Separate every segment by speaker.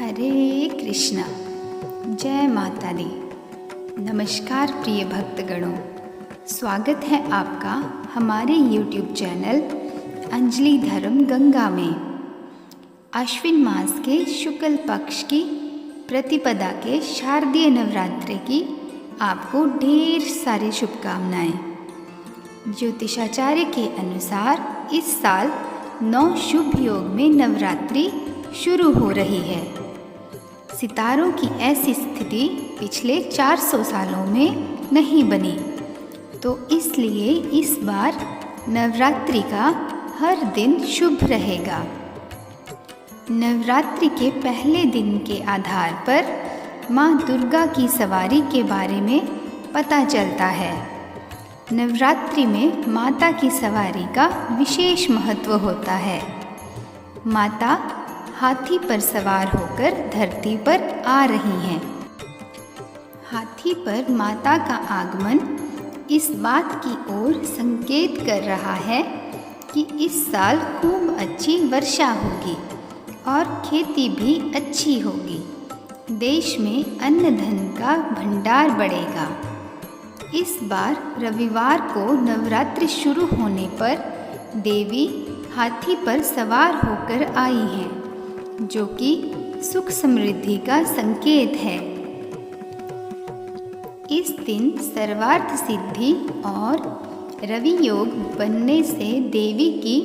Speaker 1: हरे कृष्णा। जय माता दी। नमस्कार प्रिय भक्तगणों, स्वागत है आपका हमारे YouTube चैनल अंजलि धर्म गंगा में। आश्विन मास के शुक्ल पक्ष की प्रतिपदा के शारदीय नवरात्रि की आपको ढेर सारी शुभकामनाएं। ज्योतिषाचार्य के अनुसार इस साल 9 शुभ योग में नवरात्रि शुरू हो रही है। सितारों की ऐसी स्थिति पिछले 400 सालों में नहीं बनी, तो इसलिए इस बार नवरात्रि का हर दिन शुभ रहेगा। नवरात्रि के पहले दिन के आधार पर माँ दुर्गा की सवारी के बारे में पता चलता है। नवरात्रि में माता की सवारी का विशेष महत्व होता है। माता हाथी पर सवार होकर धरती पर आ रही हैं। हाथी पर माता का आगमन इस बात की ओर संकेत कर रहा है कि इस साल खूब अच्छी वर्षा होगी और खेती भी अच्छी होगी। देश में अन्न धन का भंडार बढ़ेगा। इस बार रविवार को नवरात्रि शुरू होने पर देवी हाथी पर सवार होकर आई हैं, जो कि सुख समृद्धि का संकेत है। इस दिन सर्वार्थ सिद्धि और रवि योग बनने से देवी की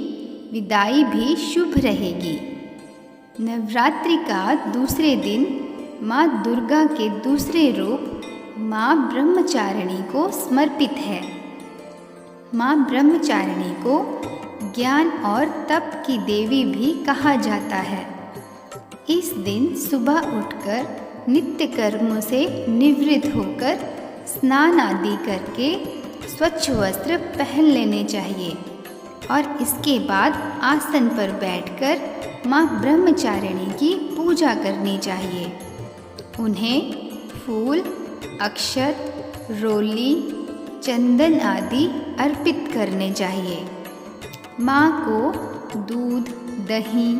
Speaker 1: विदाई भी शुभ रहेगी। नवरात्रि का दूसरे दिन माँ दुर्गा के दूसरे रूप माँ ब्रह्मचारिणी को समर्पित है। माँ ब्रह्मचारिणी को ज्ञान और तप की देवी भी कहा जाता है। इस दिन सुबह उठकर नित्य कर्मों से निवृत्त होकर स्नान आदि करके स्वच्छ वस्त्र पहन लेने चाहिए और इसके बाद आसन पर बैठकर माँ ब्रह्मचारिणी की पूजा करनी चाहिए। उन्हें फूल, अक्षत, रोली, चंदन आदि अर्पित करने चाहिए। माँ को दूध, दही,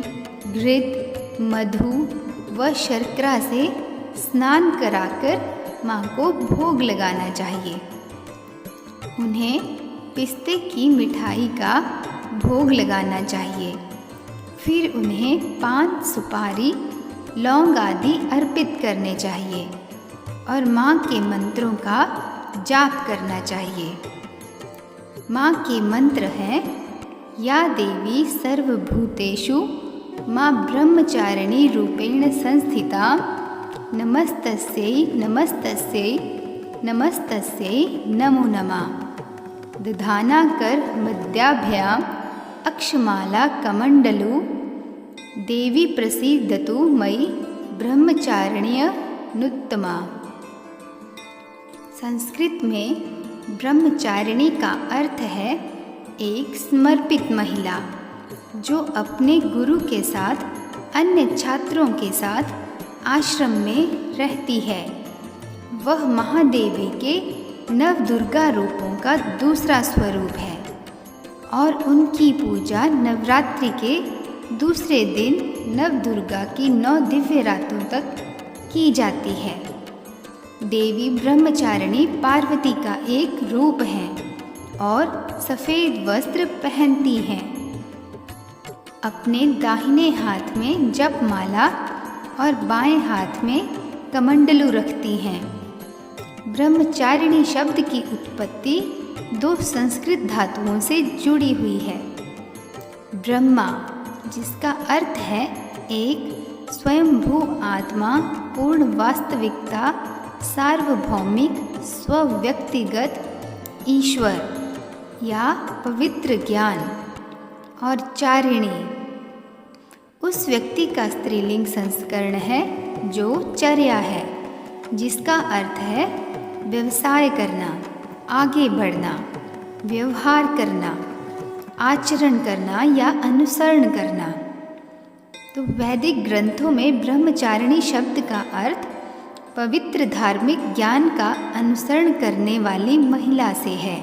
Speaker 1: घृत, मधु व शर्करा से स्नान कराकर माँ को भोग लगाना चाहिए। उन्हें पिस्ते की मिठाई का भोग लगाना चाहिए। फिर उन्हें पान, सुपारी, लौंग आदि अर्पित करने चाहिए और माँ के मंत्रों का जाप करना चाहिए। माँ के मंत्र हैं: या देवी सर्वभूतेषु माँ ब्रह्मचारिणी रूपेण संस्थिता, नमस्तस्यै नमस्तस्यै नमस्तस्यै नमो नमः। दधाना कर मध्याभ्याम अक्षमाला कमंडलू, देवी प्रसीदतु मयि ब्रह्मचारिण्यनुत्तमा। संस्कृत में ब्रह्मचारिणी का अर्थ है एक समर्पित महिला जो अपने गुरु के साथ अन्य छात्रों के साथ आश्रम में रहती है। वह महादेवी के नवदुर्गा रूपों का दूसरा स्वरूप है और उनकी पूजा नवरात्रि के दूसरे दिन नवदुर्गा की 9 दिव्य रातों तक की जाती है। देवी ब्रह्मचारिणी पार्वती का एक रूप है और सफ़ेद वस्त्र पहनती हैं। अपने दाहिने हाथ में जप माला और बाएं हाथ में कमंडलू रखती हैं। ब्रह्मचारिणी शब्द की उत्पत्ति 2 संस्कृत धातुओं से जुड़ी हुई है। ब्रह्मा, जिसका अर्थ है एक स्वयंभू आत्मा, पूर्ण वास्तविकता, सार्वभौमिक स्वव्यक्तिगत ईश्वर या पवित्र ज्ञान, और चारिणी उस व्यक्ति का स्त्रीलिंग संस्करण है जो चर्या है, जिसका अर्थ है व्यवसाय करना, आगे बढ़ना, व्यवहार करना, आचरण करना या अनुसरण करना। तो वैदिक ग्रंथों में ब्रह्मचारिणी शब्द का अर्थ पवित्र धार्मिक ज्ञान का अनुसरण करने वाली महिला से है।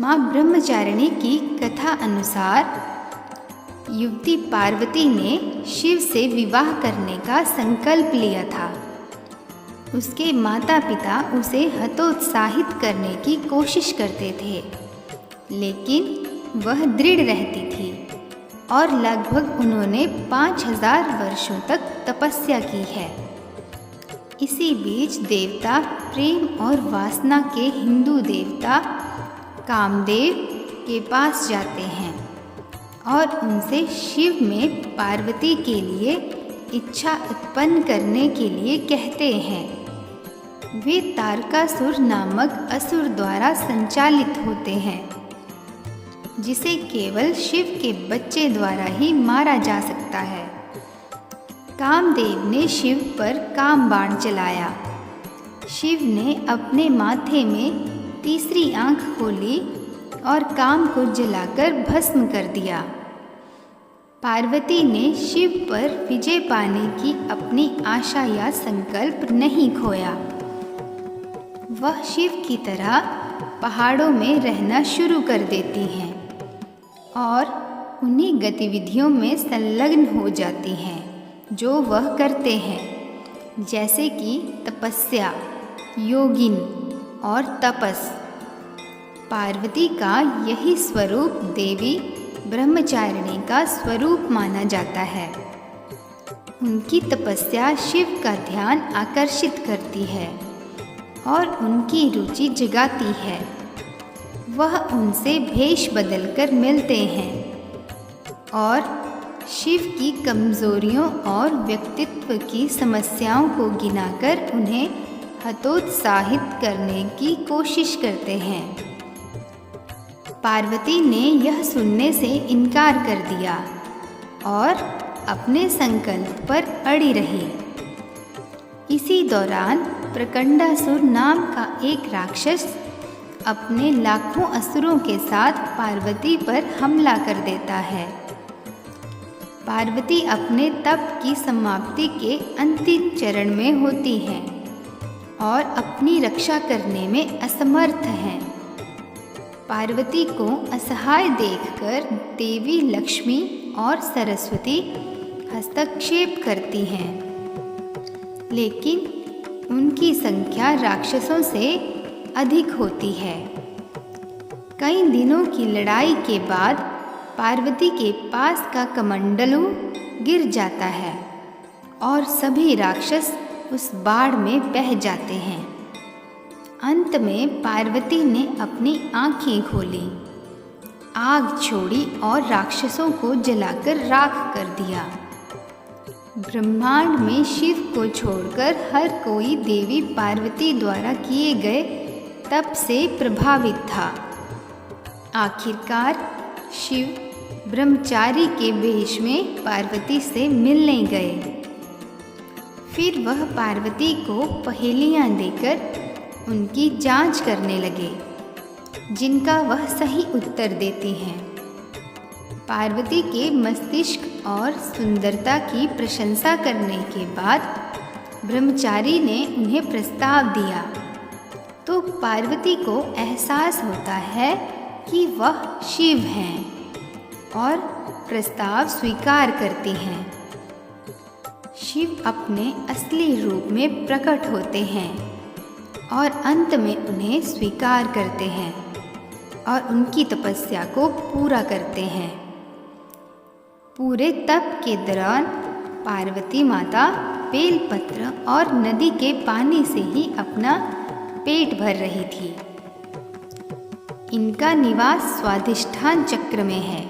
Speaker 1: माँ ब्रह्मचारिणी की कथा अनुसार युवती पार्वती ने शिव से विवाह करने का संकल्प लिया था। उसके माता पिता उसे हतोत्साहित करने की कोशिश करते थे, लेकिन वह दृढ़ रहती थी और लगभग उन्होंने 5000 वर्षों तक तपस्या की है। इसी बीच देवता प्रेम और वासना के हिंदू देवता कामदेव के पास जाते हैं और उनसे शिव में पार्वती के लिए इच्छा उत्पन्न करने के लिए कहते हैं। वे तारकासुर नामक असुर द्वारा संचालित होते हैं, जिसे केवल शिव के बच्चे द्वारा ही मारा जा सकता है। कामदेव ने शिव पर काम बाण चलाया। शिव ने अपने माथे में तीसरी आंख खोली और काम को जलाकर भस्म कर दिया। पार्वती ने शिव पर विजय पाने की अपनी आशा या संकल्प नहीं खोया। वह शिव की तरह पहाड़ों में रहना शुरू कर देती हैं और उन्हीं गतिविधियों में संलग्न हो जाती हैं जो वह करते हैं, जैसे कि तपस्या, योगिन और तपस। पार्वती का यही स्वरूप देवी ब्रह्मचारिणी का स्वरूप माना जाता है। उनकी तपस्या शिव का ध्यान आकर्षित करती है और उनकी रुचि जगाती है। वह उनसे भेष बदलकर मिलते हैं और शिव की कमजोरियों और व्यक्तित्व की समस्याओं को गिनाकर उन्हें हतोत्साहित करने की कोशिश करते हैं। पार्वती ने यह सुनने से इनकार कर दिया और अपने संकल्प पर अड़ी रही। इसी दौरान प्रकंडासुर नाम का एक राक्षस अपने लाखों असुरों के साथ पार्वती पर हमला कर देता है। पार्वती अपने तप की समाप्ति के अंतिम चरण में होती हैं और अपनी रक्षा करने में असमर्थ हैं। पार्वती को असहाय देखकर देवी लक्ष्मी और सरस्वती हस्तक्षेप करती हैं, लेकिन उनकी संख्या राक्षसों से अधिक होती है। कई दिनों की लड़ाई के बाद पार्वती के पास का कमंडलू गिर जाता है और सभी राक्षस उस बाढ़ में बह जाते हैं। अंत में पार्वती ने अपनी आंखें खोली, आग छोड़ी और राक्षसों को जलाकर राख कर दिया। ब्रह्मांड में शिव को छोड़कर हर कोई देवी पार्वती द्वारा किए गए तप से प्रभावित था। आखिरकार शिव ब्रह्मचारी के वेश में पार्वती से मिलने गए। फिर वह पार्वती को पहेलियां देकर उनकी जांच करने लगे, जिनका वह सही उत्तर देती हैं। पार्वती के मस्तिष्क और सुंदरता की प्रशंसा करने के बाद ब्रह्मचारी ने उन्हें प्रस्ताव दिया, तो पार्वती को एहसास होता है कि वह शिव हैं और प्रस्ताव स्वीकार करती हैं। शिव अपने असली रूप में प्रकट होते हैं और अंत में उन्हें स्वीकार करते हैं और उनकी तपस्या को पूरा करते हैं। पूरे तप के दौरान पार्वती माता बेलपत्र और नदी के पानी से ही अपना पेट भर रही थी। इनका निवास स्वाधिष्ठान चक्र में है।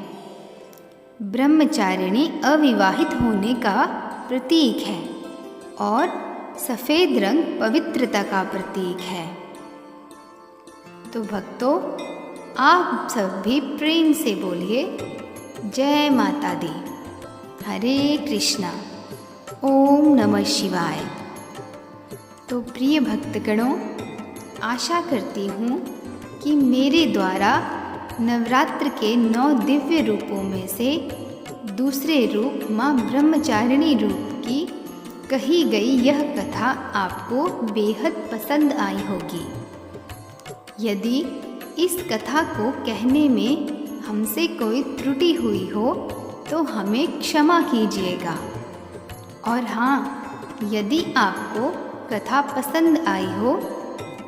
Speaker 1: ब्रह्मचारिणी अविवाहित होने का प्रतीक है और सफ़ेद रंग पवित्रता का प्रतीक है। तो भक्तों, आप सब भी प्रेम से बोलिए जय माता दी। हरे कृष्णा। ओम नमः शिवाय। तो प्रिय भक्तगणों, आशा करती हूँ कि मेरे द्वारा नवरात्र के 9 दिव्य रूपों में से दूसरे रूप माँ ब्रह्मचारिणी रूप की कही गई यह कथा आपको बेहद पसंद आई होगी। यदि इस कथा को कहने में हमसे कोई त्रुटि हुई हो तो हमें क्षमा कीजिएगा। और हाँ, यदि आपको कथा पसंद आई हो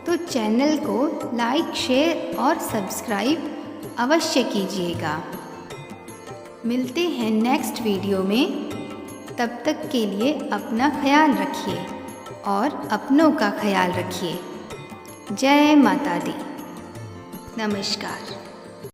Speaker 1: तो चैनल को लाइक, शेयर और सब्सक्राइब अवश्य कीजिएगा। मिलते हैं नेक्स्ट वीडियो में। तब तक के लिए अपना ख्याल रखिए और अपनों का ख्याल रखिए। जय माता दी। नमस्कार।